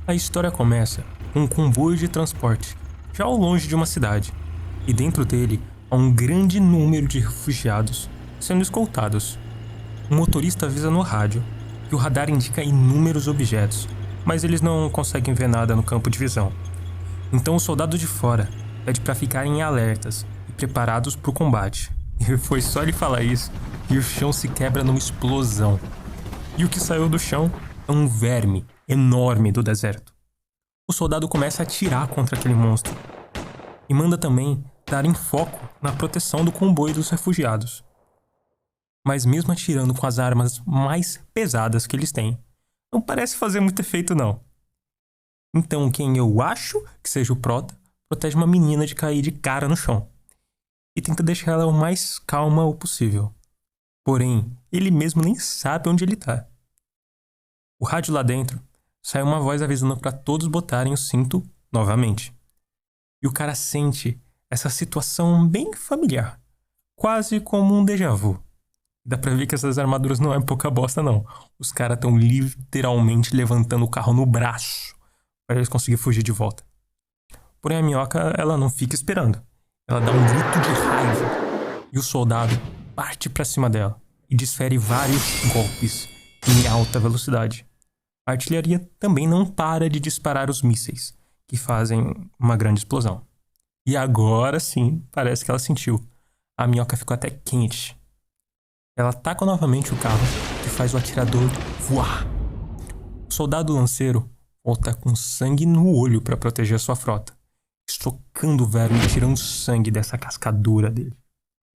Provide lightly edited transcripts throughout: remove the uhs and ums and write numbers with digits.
A história começa com um comboio de transporte, já ao longe de uma cidade, e dentro dele há um grande número de refugiados sendo escoltados. O motorista avisa no rádio que o radar indica inúmeros objetos, mas eles não conseguem ver nada no campo de visão. Então o soldado de fora pede para ficarem alertas e preparados para o combate. E foi só ele falar isso e o chão se quebra numa explosão. E o que saiu do chão é um verme enorme do deserto. O soldado começa a atirar contra aquele monstro e manda também darem foco na proteção do comboio dos refugiados. Mas mesmo atirando com as armas mais pesadas que eles têm, não parece fazer muito efeito não. Então quem eu acho que seja o prota protege uma menina de cair de cara no chão e tenta deixar ela o mais calma possível. Porém, ele mesmo nem sabe onde ele tá. O rádio lá dentro sai uma voz avisando para todos botarem o cinto novamente. E o cara sente essa situação bem familiar, quase como um déjà vu. Dá pra ver que essas armaduras não é pouca bosta não. Os caras estão literalmente levantando o carro no braço para eles conseguirem fugir de volta. Porém a minhoca, ela não fica esperando. Ela dá um grito de raiva e o soldado parte pra cima dela e desfere vários golpes em alta velocidade. A artilharia também não para de disparar os mísseis, que fazem uma grande explosão. E agora sim, parece que ela sentiu. A minhoca ficou até quente. Ela ataca novamente o carro, que faz o atirador voar. O soldado lanceiro volta com sangue no olho para proteger a sua frota, estocando o verme e tirando sangue dessa cascadura dele.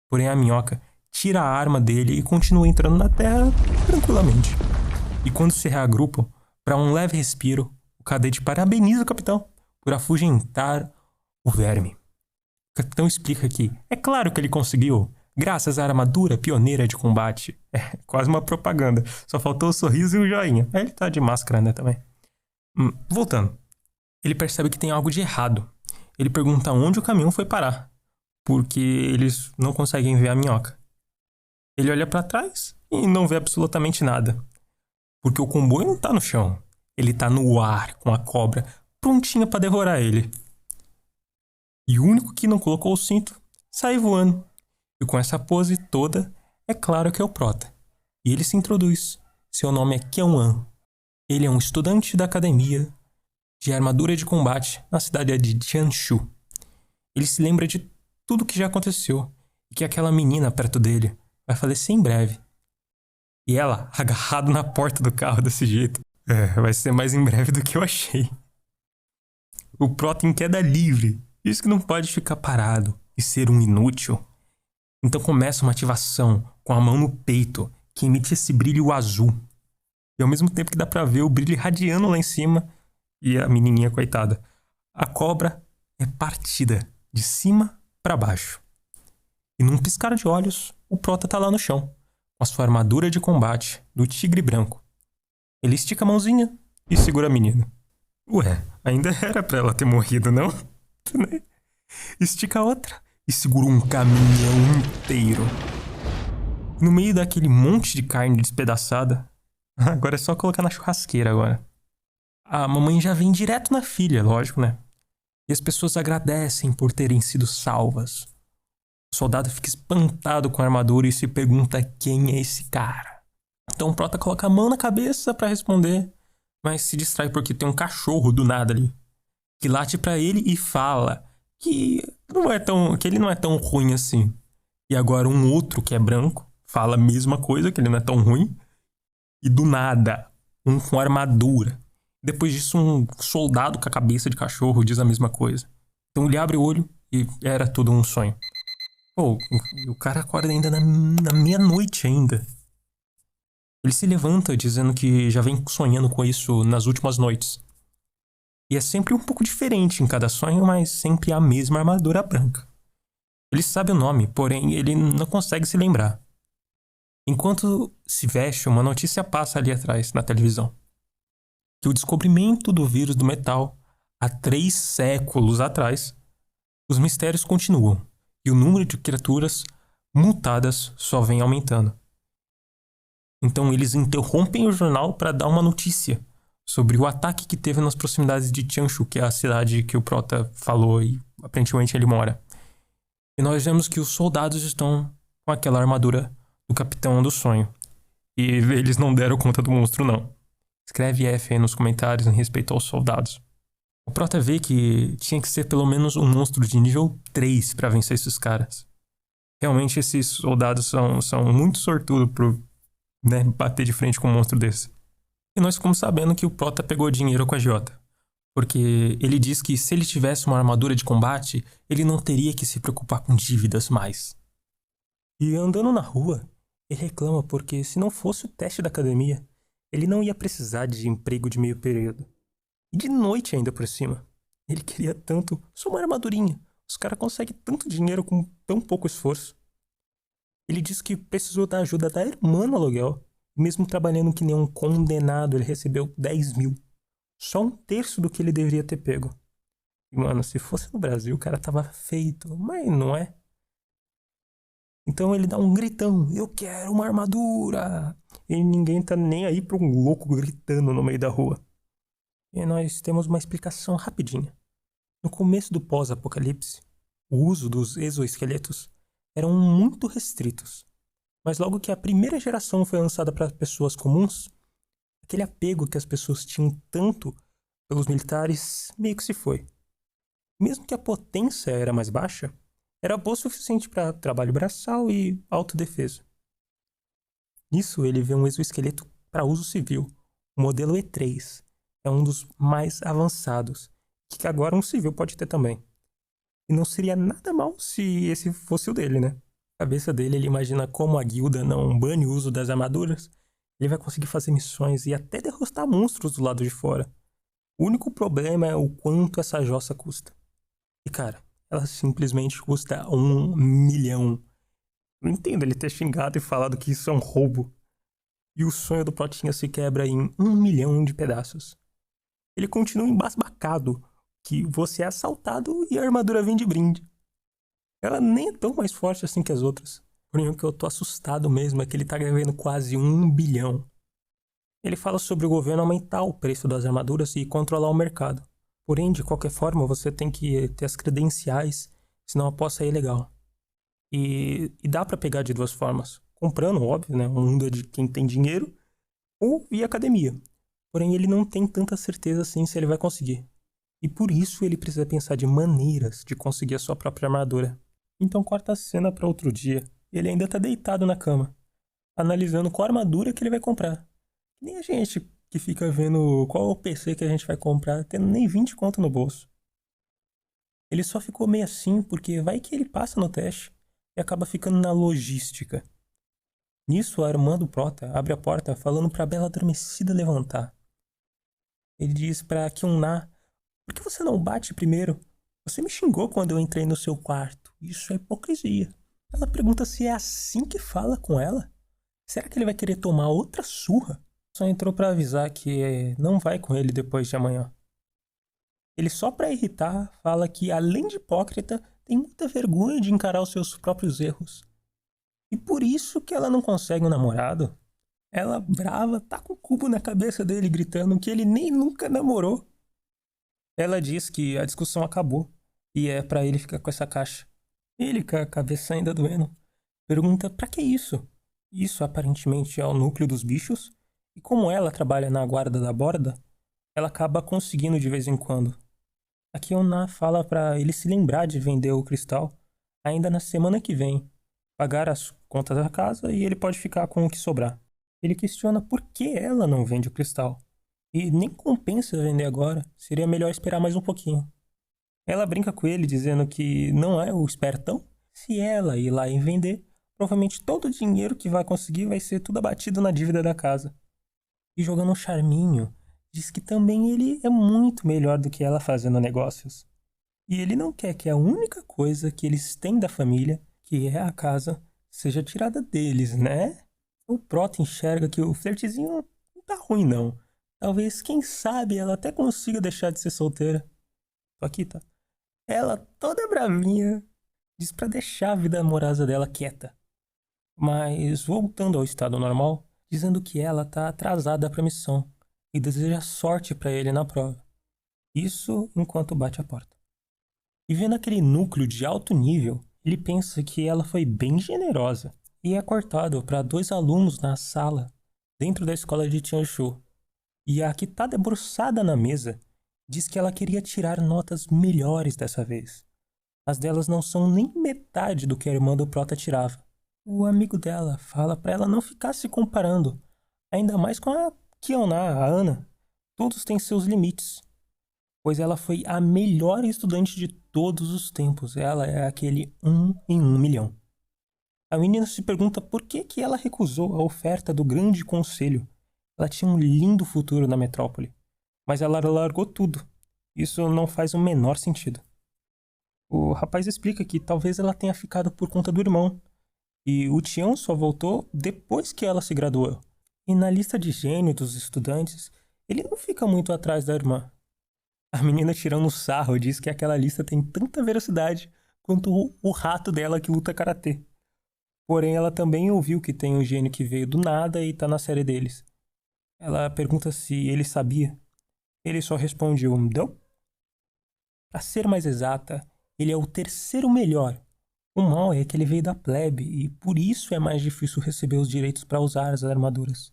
Porém a minhoca tira a arma dele e continua entrando na terra tranquilamente. E quando se reagrupam, para um leve respiro, o cadete parabeniza o capitão por afugentar o verme. O capitão explica que é claro que ele conseguiu, graças à armadura pioneira de combate. É quase uma propaganda, só faltou o sorriso e o joinha. Aí ele tá de máscara, né, também. Voltando, ele percebe que tem algo de errado. Ele pergunta onde o caminhão foi parar, porque eles não conseguem ver a minhoca. Ele olha para trás e não vê absolutamente nada. Porque o comboio não tá no chão. Ele tá no ar com a cobra prontinha pra devorar ele. E o único que não colocou o cinto sai voando. E com essa pose toda, é claro que é o prota. E ele se introduz. Seu nome é Kyung-wan. Ele é um estudante da academia de armadura de combate na cidade de Jianshu. Ele se lembra de tudo que já aconteceu e que aquela menina perto dele vai falecer em breve. E ela, agarrado na porta do carro desse jeito, vai ser mais em breve do que eu achei. O prota em queda livre diz que não pode ficar parado e ser um inútil. Então começa uma ativação com a mão no peito que emite esse brilho azul. E ao mesmo tempo que dá pra ver o brilho irradiando lá em cima e a menininha coitada. A cobra é partida de cima pra baixo. E num piscar de olhos, o prota tá lá no chão, com a sua armadura de combate do tigre branco. Ele estica a mãozinha e segura a menina. Ué, ainda era pra ela ter morrido, não? Estica a outra e segura um caminhão inteiro. No meio daquele monte de carne despedaçada, agora é só colocar na churrasqueira agora. A mamãe já vem direto na filha, lógico, né? E as pessoas agradecem por terem sido salvas. O soldado fica espantado com a armadura e se pergunta quem é esse cara. Então o prota coloca a mão na cabeça pra responder, mas se distrai porque tem um cachorro do nada ali, que late pra ele e fala que ele não é tão ruim assim. E agora um outro que é branco fala a mesma coisa, que ele não é tão ruim. E do nada, um com armadura. Depois disso, um soldado com a cabeça de cachorro diz a mesma coisa. Então ele abre o olho e era tudo um sonho. Pô, o cara acorda ainda na meia-noite ainda. Ele se levanta dizendo que já vem sonhando com isso nas últimas noites. E é sempre um pouco diferente em cada sonho, mas sempre a mesma armadura branca. Ele sabe o nome, porém ele não consegue se lembrar. Enquanto se veste, uma notícia passa ali atrás, na televisão. Que o descobrimento do vírus do metal, há 3 séculos atrás, os mistérios continuam. E o número de criaturas mutadas só vem aumentando. Então eles interrompem o jornal para dar uma notícia sobre o ataque que teve nas proximidades de Changshu, que é a cidade que o Prota falou e aparentemente ele mora. E nós vemos que os soldados estão com aquela armadura do Capitão do Sonho. E eles não deram conta do monstro, não. Escreve F aí nos comentários em respeito aos soldados. O Prota vê que tinha que ser pelo menos um monstro de nível 3 para vencer esses caras. Realmente esses soldados são muito sortudos por bater de frente com um monstro desse. E nós ficamos sabendo que o Prota pegou dinheiro com a agiota. Porque ele diz que se ele tivesse uma armadura de combate, ele não teria que se preocupar com dívidas mais. E andando na rua, ele reclama porque se não fosse o teste da academia, ele não ia precisar de emprego de meio período. E de noite ainda por cima. Ele queria tanto só uma armadurinha. Os caras conseguem tanto dinheiro com tão pouco esforço. Ele diz que precisou da ajuda da irmã no aluguel. Mesmo trabalhando que nem um condenado, ele recebeu 10 mil. Só um terço do que ele deveria ter pego. E, mano, se fosse no Brasil, o cara tava feito. Mas não é. Então ele dá um gritão. Eu quero uma armadura! E ninguém tá nem aí pra um louco gritando no meio da rua. E nós temos uma explicação rapidinha. No começo do pós-apocalipse, o uso dos exoesqueletos eram muito restritos. Mas logo que a primeira geração foi lançada para pessoas comuns, aquele apego que as pessoas tinham tanto pelos militares meio que se foi. Mesmo que a potência era mais baixa, era boa o suficiente para trabalho braçal e autodefesa. Nisso ele vê um exoesqueleto para uso civil, o modelo E3. É um dos mais avançados, que agora um civil pode ter também. E não seria nada mal se esse fosse o dele, né? Na cabeça dele, ele imagina como a guilda não bane o uso das armaduras, ele vai conseguir fazer missões e até derrotar monstros do lado de fora. O único problema é o quanto essa jossa custa. E cara, ela simplesmente custa 1 milhão. Eu entendo ele ter xingado e falado que isso é um roubo. E o sonho do Protinha se quebra em 1 milhão de pedaços. Ele continua embasbacado que você é assaltado e a armadura vem de brinde. Ela nem é tão mais forte assim que as outras. Porém, o que eu tô assustado mesmo é que ele tá ganhando quase 1 bilhão. Ele fala sobre o governo aumentar o preço das armaduras e controlar o mercado. Porém, de qualquer forma, você tem que ter as credenciais, senão a aposta é ilegal. E dá pra pegar de duas formas. Comprando, óbvio, né? Um mundo é de quem tem dinheiro, ou via academia. Porém, ele não tem tanta certeza assim se ele vai conseguir. E por isso ele precisa pensar de maneiras de conseguir a sua própria armadura. Então corta a cena para outro dia. Ele ainda tá deitado na cama, analisando qual armadura que ele vai comprar. Nem a gente que fica vendo qual é o PC que a gente vai comprar, tendo nem 20 conto no bolso. Ele só ficou meio assim porque vai que ele passa no teste e acaba ficando na logística. Nisso, a irmã do Prota abre a porta falando pra Bela Adormecida levantar. Ele diz pra Kyun-na: por que você não bate primeiro? Você me xingou quando eu entrei no seu quarto. Isso é hipocrisia. Ela pergunta se é assim que fala com ela. Será que ele vai querer tomar outra surra? Só entrou pra avisar que não vai com ele depois de amanhã. Ele só pra irritar fala que além de hipócrita, tem muita vergonha de encarar os seus próprios erros. E por isso que ela não consegue um namorado. Ela, brava, tá com o cubo na cabeça dele gritando que ele nem nunca namorou. Ela diz que a discussão acabou e é pra ele ficar com essa caixa. Ele, com a cabeça ainda doendo, pergunta pra que isso? Isso aparentemente é o núcleo dos bichos, e como ela trabalha na guarda da borda, ela acaba conseguindo de vez em quando. A Kyun-na fala pra ele se lembrar de vender o cristal ainda na semana que vem, pagar as contas da casa e ele pode ficar com o que sobrar. Ele questiona por que ela não vende o cristal. E nem compensa vender agora, seria melhor esperar mais um pouquinho. Ela brinca com ele dizendo que não é o espertão. Se ela ir lá e vender, provavelmente todo o dinheiro que vai conseguir vai ser tudo abatido na dívida da casa. E jogando um charminho, diz que também ele é muito melhor do que ela fazendo negócios. E ele não quer que a única coisa que eles têm da família, que é a casa, seja tirada deles, né? O Prota enxerga que o flertezinho não tá ruim não. Talvez, quem sabe, ela até consiga deixar de ser solteira. Tô aqui, tá? Ela, toda bravinha, diz pra deixar a vida amorosa dela quieta. Mas, voltando ao estado normal, dizendo que ela tá atrasada pra missão. e deseja sorte para ele na prova. Isso enquanto bate a porta. E vendo aquele núcleo de alto nível, ele pensa que ela foi bem generosa e é cortado para 2 alunos na sala dentro da escola de Tianshu. E a que está debruçada na mesa diz que ela queria tirar notas melhores dessa vez. As delas não são nem metade do que a irmã do Prota tirava. O amigo dela fala para ela não ficar se comparando, ainda mais com a Kiona, a Ana. Todos têm seus limites, pois ela foi a melhor estudante de todos os tempos. Ela é aquele 1 em 1 milhão. A menina se pergunta por que ela recusou a oferta do grande conselho. Ela tinha um lindo futuro na metrópole, mas ela largou tudo. Isso não faz o menor sentido. O rapaz explica que talvez ela tenha ficado por conta do irmão, e o Tião só voltou depois que ela se graduou. E na lista de gênio dos estudantes, ele não fica muito atrás da irmã. A menina tirando o sarro diz que aquela lista tem tanta veracidade quanto o rato dela que luta karatê. Porém, ela também ouviu que tem um gênio que veio do nada e tá na série deles. Ela pergunta se ele sabia. Ele só responde não. Pra ser mais exata, ele é o terceiro melhor. O mal é que ele veio da plebe e por isso é mais difícil receber os direitos para usar as armaduras.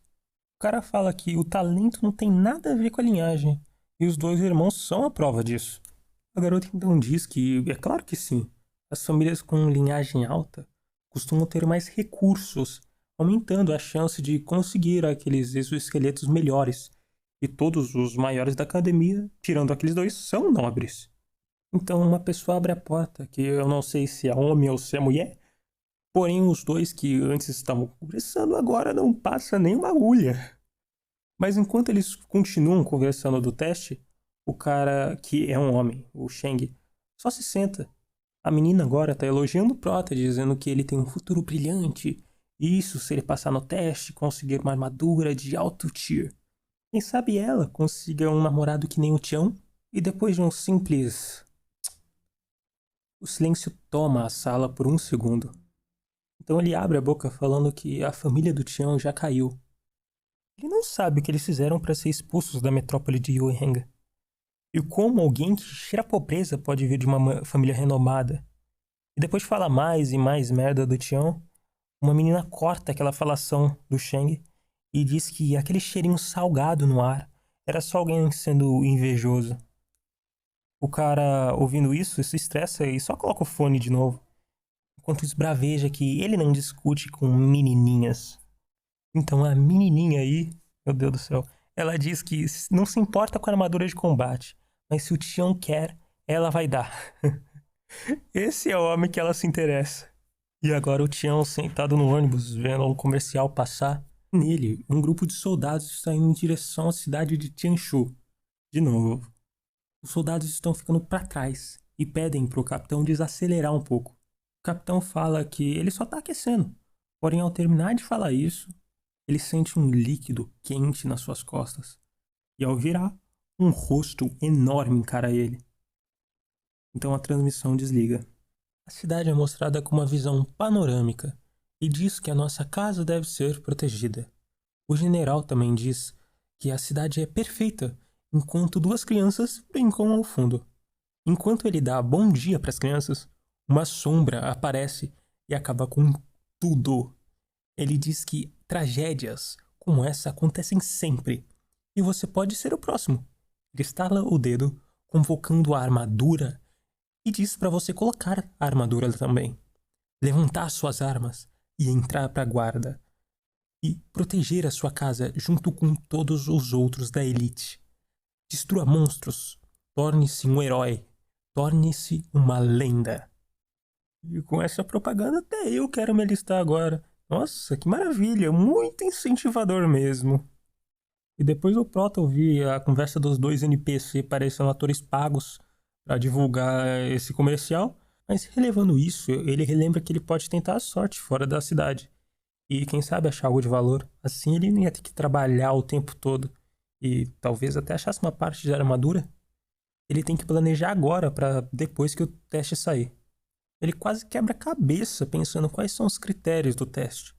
O cara fala que o talento não tem nada a ver com a linhagem, e os 2 irmãos são a prova disso. A garota então diz que é claro que sim, as famílias com linhagem alta costumam ter mais recursos, aumentando a chance de conseguir aqueles exoesqueletos melhores, e todos os maiores da academia, tirando aqueles 2, são nobres. Então uma pessoa abre a porta, que eu não sei se é homem ou se é mulher, porém os 2 que antes estavam conversando agora não passa nem uma agulha. Mas enquanto eles continuam conversando do teste, o cara, que é um homem, o Sheng, só se senta. A menina agora tá elogiando o Prota, dizendo que ele tem um futuro brilhante. Isso se ele passar no teste, conseguir uma armadura de alto tier. Quem sabe ela consiga um namorado que nem o Tião? E depois de um simples... O silêncio toma a sala por um segundo. Então ele abre a boca falando que a família do Tião já caiu. Ele não sabe o que eles fizeram para ser expulsos da metrópole de Yueheng. E como alguém que cheira a pobreza pode vir de uma família renomada. E depois de falar mais e mais merda do Tião, uma menina corta aquela falação do Sheng e diz que aquele cheirinho salgado no ar era só alguém sendo invejoso. O cara, ouvindo isso, se estressa e só coloca o fone de novo, enquanto esbraveja que ele não discute com menininhas. Então a menininha aí, meu Deus do céu, ela diz que não se importa com a armadura de combate, mas se o Tião quer, ela vai dar. Esse é o homem que ela se interessa. E agora o Tião sentado no ônibus, vendo um comercial passar. Nele, um grupo de soldados está indo em direção à cidade de Tianshu. De novo. Os soldados estão ficando para trás e pedem para o capitão desacelerar um pouco. O capitão fala que ele só está aquecendo. Porém, ao terminar de falar isso, ele sente um líquido quente nas suas costas. E ao virar, um rosto enorme encara ele. Então a transmissão desliga. A cidade é mostrada com uma visão panorâmica e diz que a nossa casa deve ser protegida. O general também diz que a cidade é perfeita, enquanto 2 crianças brincam ao fundo. Enquanto ele dá bom dia para as crianças, uma sombra aparece e acaba com tudo. Ele diz que tragédias como essa acontecem sempre e você pode ser o próximo. Ele estala o dedo, convocando a armadura e diz para você colocar a armadura também, levantar suas armas e entrar para a guarda e proteger a sua casa junto com todos os outros da elite. Destrua monstros, torne-se um herói, torne-se uma lenda. E com essa propaganda até eu quero me alistar agora. Nossa, que maravilha, muito incentivador mesmo. E depois o Prota ouvir a conversa dos 2 NPC parecendo atores pagos para divulgar esse comercial, mas relevando isso, ele relembra que ele pode tentar a sorte fora da cidade. E quem sabe achar algo de valor. Assim ele não ia ter que trabalhar o tempo todo e talvez até achasse uma parte de armadura. Ele tem que planejar agora para depois que o teste sair. Ele quase quebra a cabeça pensando quais são os critérios do teste.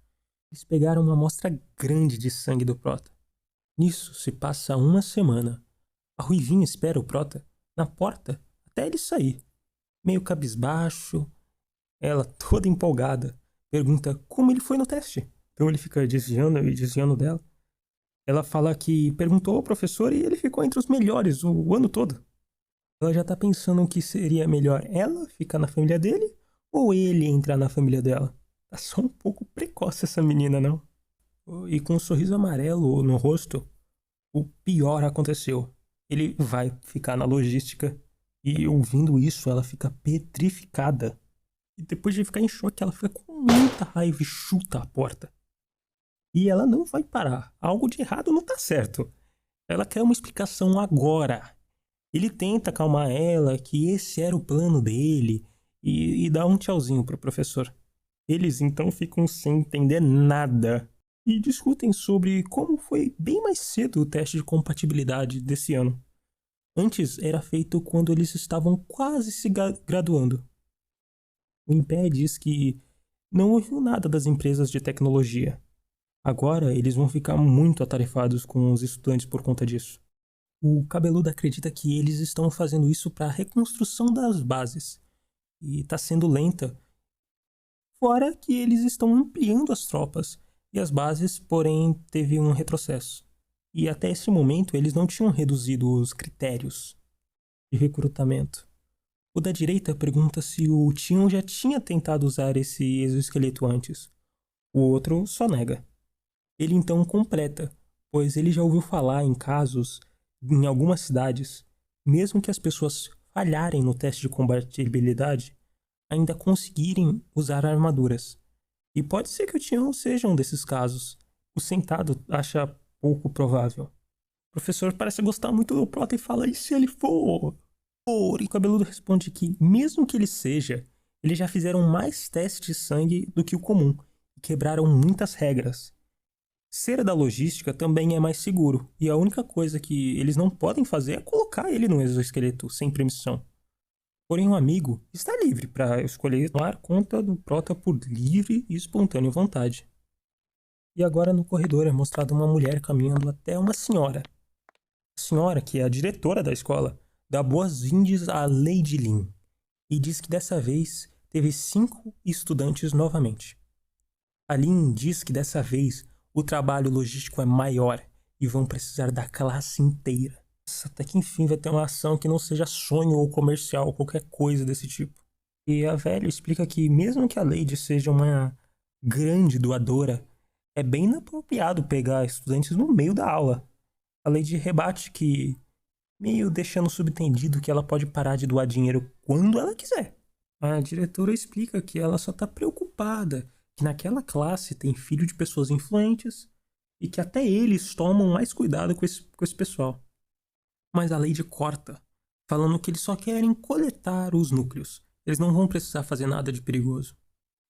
Eles pegaram uma amostra grande de sangue do Prota. Nisso se passa uma semana. A Ruivinha espera o Prota na porta até ele sair. Meio cabisbaixo, ela toda empolgada, pergunta como ele foi no teste. Então ele fica desviando e desviando dela. Ela fala que perguntou ao professor e ele ficou entre os melhores o ano todo. Ela já tá pensando que seria melhor ela ficar na família dele ou ele entrar na família dela. Tá só um pouco precoce essa menina, não? E com um sorriso amarelo no rosto, o pior aconteceu. Ele vai ficar na logística e, ouvindo isso, ela fica petrificada. E depois de ficar em choque, ela fica com muita raiva e chuta a porta. E ela não vai parar. Algo de errado não tá certo. Ela quer uma explicação agora. Ele tenta acalmar ela, que esse era o plano dele, e dá um tchauzinho pro professor. Eles então ficam sem entender nada e discutem sobre como foi bem mais cedo o teste de compatibilidade desse ano. Antes era feito quando eles estavam quase se graduando. O INPE diz que não ouviu nada das empresas de tecnologia. Agora eles vão ficar muito atarefados com os estudantes por conta disso. O Cabeludo acredita que eles estão fazendo isso para a reconstrução das bases. E está sendo lenta. Fora que eles estão ampliando as tropas. E as bases, porém, teve um retrocesso. E até esse momento eles não tinham reduzido os critérios de recrutamento. O da direita pergunta se o Tion já tinha tentado usar esse exoesqueleto antes. O outro só nega. Ele então completa, pois ele já ouviu falar em casos, em algumas cidades, mesmo que as pessoas falharem no teste de combatibilidade, ainda conseguirem usar armaduras. E pode ser que o Tion seja um desses casos. O sentado acha pouco provável. O professor parece gostar muito do Prota e fala, e se ele for? E o Cabeludo responde que, mesmo que ele seja, eles já fizeram mais testes de sangue do que o comum e quebraram muitas regras. Ser da logística também é mais seguro, e a única coisa que eles não podem fazer é colocar ele no exoesqueleto sem permissão. Porém, um amigo está livre para escolher tomar conta do Prota por livre e espontânea vontade. E agora no corredor é mostrada uma mulher caminhando até uma senhora. A senhora, que é a diretora da escola, dá boas-vindas à Lady Lin e diz que dessa vez teve 5 estudantes novamente. A Lin diz que dessa vez o trabalho logístico é maior e vão precisar da classe inteira. Até que enfim vai ter uma ação que não seja sonho ou comercial ou qualquer coisa desse tipo. E a velha explica que mesmo que a Lady seja uma grande doadora, é bem inapropriado pegar estudantes no meio da aula. A Lady rebate que, meio deixando subentendido que ela pode parar de doar dinheiro quando ela quiser. A diretora explica que ela só está preocupada que naquela classe tem filho de pessoas influentes e que até eles tomam mais cuidado com esse pessoal. Mas a Lady corta, falando que eles só querem coletar os núcleos. Eles não vão precisar fazer nada de perigoso.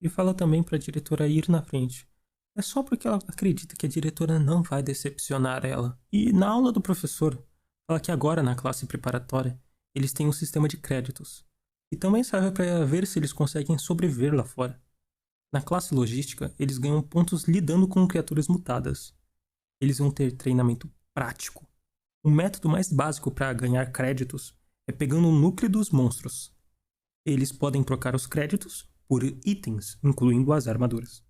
E fala também para a diretora ir na frente. É só porque ela acredita que a diretora não vai decepcionar ela. E na aula do professor, fala que agora na classe preparatória, eles têm um sistema de créditos. E também serve para ver se eles conseguem sobreviver lá fora. Na classe logística, eles ganham pontos lidando com criaturas mutadas. Eles vão ter treinamento prático. O método mais básico para ganhar créditos é pegando o núcleo dos monstros. Eles podem trocar os créditos por itens, incluindo as armaduras.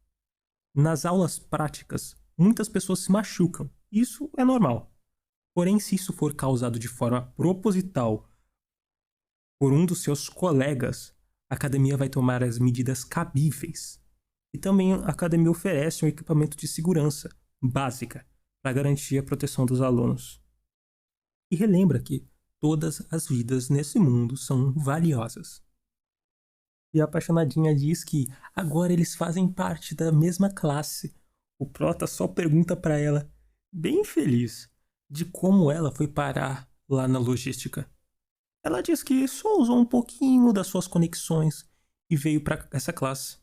Nas aulas práticas, muitas pessoas se machucam. Isso é normal. Porém, se isso for causado de forma proposital por um dos seus colegas, a academia vai tomar as medidas cabíveis. E também a academia oferece um equipamento de segurança básica para garantir a proteção dos alunos. E relembra que todas as vidas nesse mundo são valiosas. E a apaixonadinha diz que agora eles fazem parte da mesma classe. O Prota só pergunta para ela, bem feliz, de como ela foi parar lá na logística. Ela diz que só usou um pouquinho das suas conexões e veio para essa classe.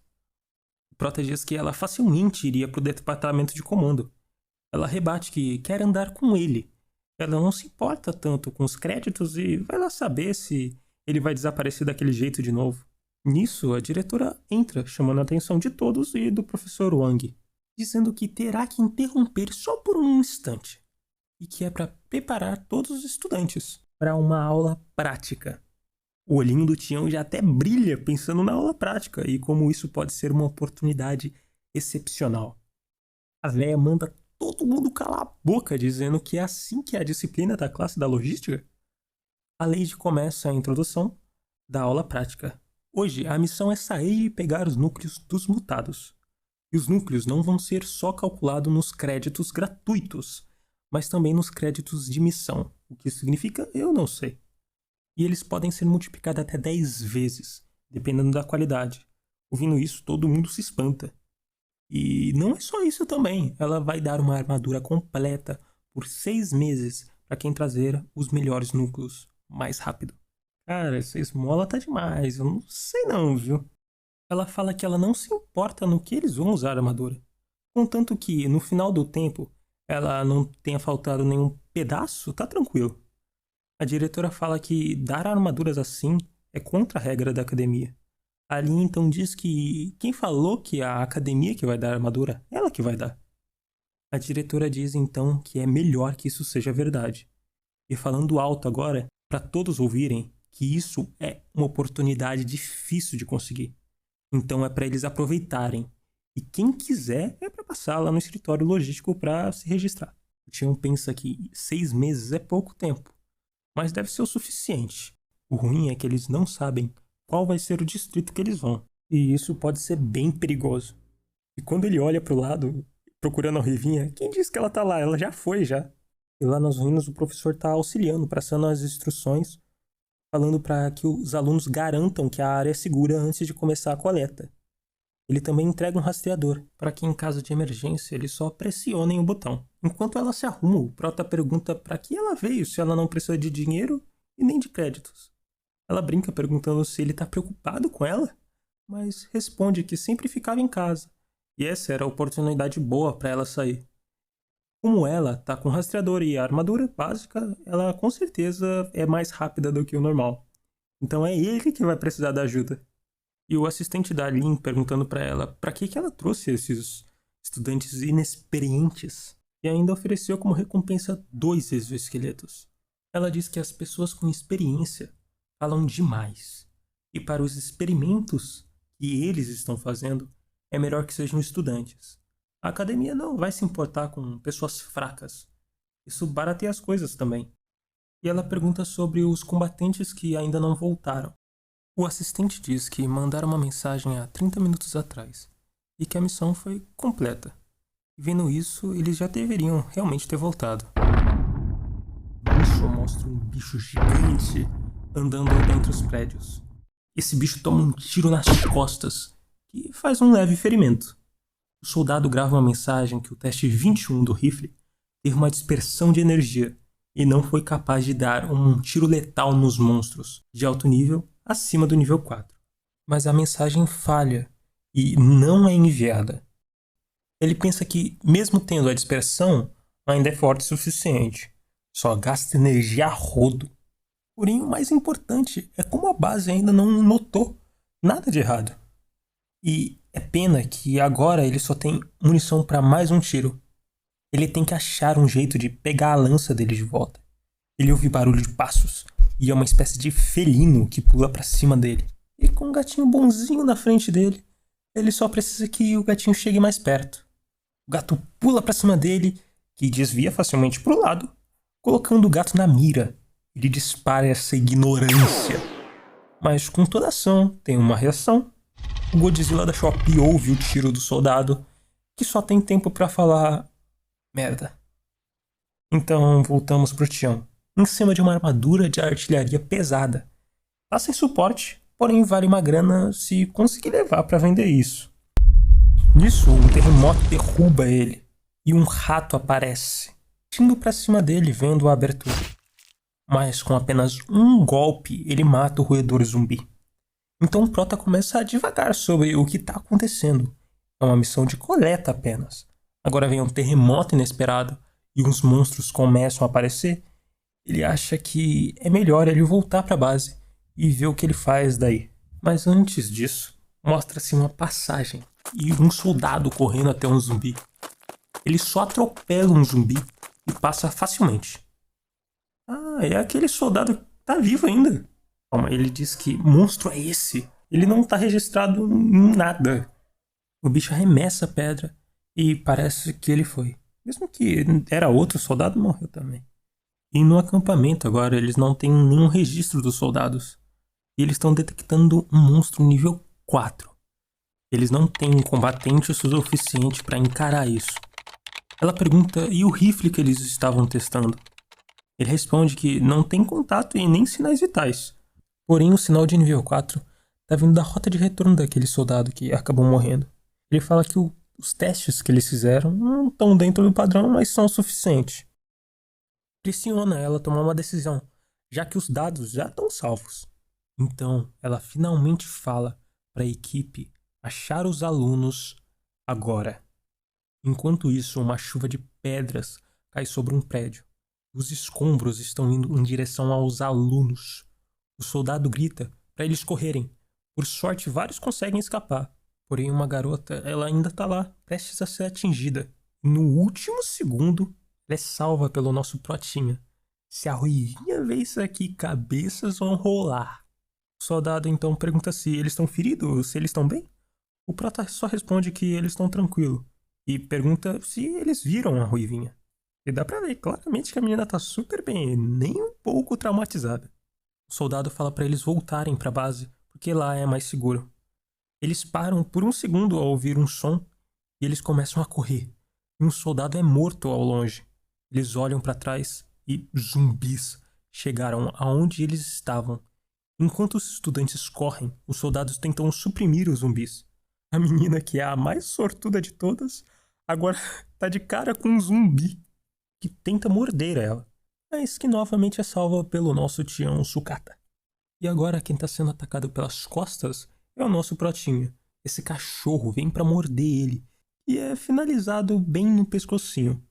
O Prota diz que ela facilmente iria para o departamento de comando. Ela rebate que quer andar com ele. Ela não se importa tanto com os créditos e vai lá saber se ele vai desaparecer daquele jeito de novo. Nisso, a diretora entra, chamando a atenção de todos e do professor Wang, dizendo que terá que interromper só por um instante. e que é para preparar todos os estudantes para uma aula prática. O olhinho do Tião já até brilha pensando na aula prática e como isso pode ser uma oportunidade excepcional. A véia manda todo mundo calar a boca dizendo que é assim que é a disciplina da classe da logística. A Lady começa a introdução da aula prática. Hoje, a missão é sair e pegar os núcleos dos mutados. E os núcleos não vão ser só calculados nos créditos gratuitos, mas também nos créditos de missão. O que significa, eu não sei. E eles podem ser multiplicados até 10 vezes, dependendo da qualidade. Ouvindo isso, todo mundo se espanta. E não é só isso também. Ela vai dar uma armadura completa por 6 meses para quem trazer os melhores núcleos mais rápido. Cara, essa esmola tá demais. Eu não sei não, viu? Ela fala que ela não se importa no que eles vão usar a armadura. Contanto que, no final do tempo, ela não tenha faltado nenhum pedaço, tá tranquilo. A diretora fala que dar armaduras assim é contra a regra da academia. A Lin então diz que quem falou que é a academia que vai dar a armadura, ela que vai dar. A diretora diz então que é melhor que isso seja verdade. E falando alto agora, para todos ouvirem, que isso é uma oportunidade difícil de conseguir. Então é para eles aproveitarem. E quem quiser é para passar lá no escritório logístico para se registrar. O Tião pensa que 6 meses é pouco tempo, mas deve ser o suficiente. O ruim é que eles não sabem qual vai ser o distrito que eles vão. E isso pode ser bem perigoso. E quando ele olha pro lado, procurando a Ruivinha, quem disse que ela tá lá? Ela já foi, já. E lá nas ruínas o professor tá auxiliando, passando as instruções, falando para que os alunos garantam que a área é segura antes de começar a coleta. Ele também entrega um rastreador, para que em caso de emergência eles só pressionem o botão. Enquanto ela se arruma, o Prota pergunta para que ela veio se ela não precisa de dinheiro e nem de créditos. Ela brinca perguntando se ele está preocupado com ela, mas responde que sempre ficava em casa, e essa era a oportunidade boa para ela sair. Como ela tá com rastreador e armadura básica, ela com certeza é mais rápida do que o normal. Então é ele que vai precisar da ajuda. E o assistente da Lin perguntando para ela para que ela trouxe esses estudantes inexperientes e ainda ofereceu como recompensa 2 exoesqueletos. Ela diz que as pessoas com experiência falam demais e para os experimentos que eles estão fazendo é melhor que sejam estudantes. A academia não vai se importar com pessoas fracas. Isso barateia as coisas também. E ela pergunta sobre os combatentes que ainda não voltaram. O assistente diz que mandaram uma mensagem há 30 minutos atrás e que a missão foi completa. E vendo isso, eles já deveriam realmente ter voltado. Isso mostra um bicho gigante andando dentre os prédios. Esse bicho toma um tiro nas costas, que faz um leve ferimento. O soldado grava uma mensagem que o teste 21 do rifle teve uma dispersão de energia e não foi capaz de dar um tiro letal nos monstros de alto nível acima do nível 4. Mas a mensagem falha e não é enviada. Ele pensa que, mesmo tendo a dispersão, ainda é forte o suficiente. Só gasta energia a rodo. Porém, o mais importante é como a base ainda não notou nada de errado. E é pena que agora ele só tem munição para mais um tiro. Ele tem que achar um jeito de pegar a lança dele de volta. Ele ouve barulho de passos e é uma espécie de felino que pula para cima dele. E com um gatinho bonzinho na frente dele, ele só precisa que o gatinho chegue mais perto. O gato pula para cima dele, que desvia facilmente para o lado, colocando o gato na mira. Ele dispara essa ignorância. Mas com toda ação tem uma reação. O Godzilla da Shopee ouve o tiro do soldado, que só tem tempo para falar merda. Então voltamos pro Tião, em cima de uma armadura de artilharia pesada. Tá sem suporte, porém vale uma grana se conseguir levar para vender isso. Nisso, um terremoto derruba ele e um rato aparece, indo para cima dele vendo a abertura. Mas com apenas um golpe ele mata o roedor zumbi. Então o Prota começa a divagar sobre o que está acontecendo. É uma missão de coleta apenas. Agora vem um terremoto inesperado e uns monstros começam a aparecer. Ele acha que é melhor ele voltar para a base e ver o que ele faz daí. Mas antes disso, mostra-se uma passagem e um soldado correndo até um zumbi. Ele só atropela um zumbi e passa facilmente. Ah, é aquele soldado que tá vivo ainda. Calma, ele diz que monstro é esse? Ele não tá registrado em nada. O bicho arremessa a pedra e parece que ele foi. Mesmo que era outro soldado, morreu também. E no acampamento agora eles não têm nenhum registro dos soldados. E eles estão detectando um monstro nível 4. Eles não têm combatente o suficiente para encarar isso. Ela pergunta e o rifle que eles estavam testando. Ele responde que não tem contato e nem sinais vitais. Porém, o sinal de nível 4 tá vindo da rota de retorno daquele soldado que acabou morrendo. Ele fala que os testes que eles fizeram não estão dentro do padrão, mas são o suficiente. Pressiona ela a tomar uma decisão, já que os dados já estão salvos. Então, ela finalmente fala para a equipe achar os alunos agora. Enquanto isso, uma chuva de pedras cai sobre um prédio. Os escombros estão indo em direção aos alunos. O soldado grita para eles correrem. Por sorte, vários conseguem escapar. Porém, uma garota, ela ainda tá lá, prestes a ser atingida. E no último segundo, ela é salva pelo nosso protinha. Se a ruivinha vê isso aqui, cabeças vão rolar. O soldado então pergunta se eles estão feridos, se eles estão bem. O prota só responde que eles estão tranquilos. E pergunta se eles viram a ruivinha. E dá pra ver claramente que a menina tá super bem, nem um pouco traumatizada. O soldado fala pra eles voltarem pra base, porque lá é mais seguro. Eles param por um segundo ao ouvir um som e eles começam a correr. E um soldado é morto ao longe. Eles olham pra trás e zumbis chegaram aonde eles estavam. Enquanto os estudantes correm, os soldados tentam suprimir os zumbis. A menina, que é a mais sortuda de todas, agora tá de cara com um zumbi que tenta morder ela, mas que novamente é salva pelo nosso Tião Sucata. E agora quem tá sendo atacado pelas costas é o nosso Protinha. Esse cachorro vem pra morder ele e é finalizado bem no pescocinho.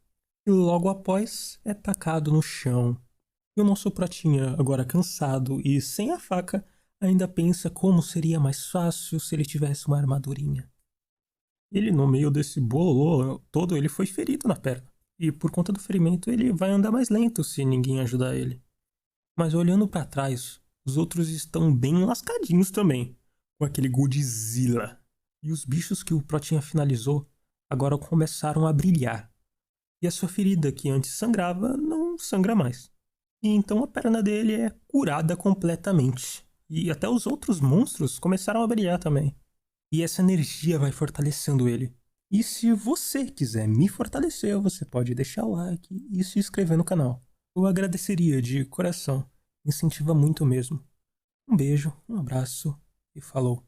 E logo após é tacado no chão. E o nosso Protinha, agora cansado e sem a faca, ainda pensa como seria mais fácil se ele tivesse uma armadurinha. Ele, no meio desse bololô todo, ele foi ferido na perna. E por conta do ferimento, ele vai andar mais lento se ninguém ajudar ele. Mas olhando pra trás, os outros estão bem lascadinhos também, com aquele Godzilla. E os bichos que o Protinha finalizou agora começaram a brilhar. E a sua ferida, que antes sangrava, não sangra mais. E então a perna dele é curada completamente. E até os outros monstros começaram a brilhar também. E essa energia vai fortalecendo ele. E se você quiser me fortalecer, você pode deixar o like e se inscrever no canal. Eu agradeceria de coração. Incentiva muito mesmo. Um beijo, um abraço e falou.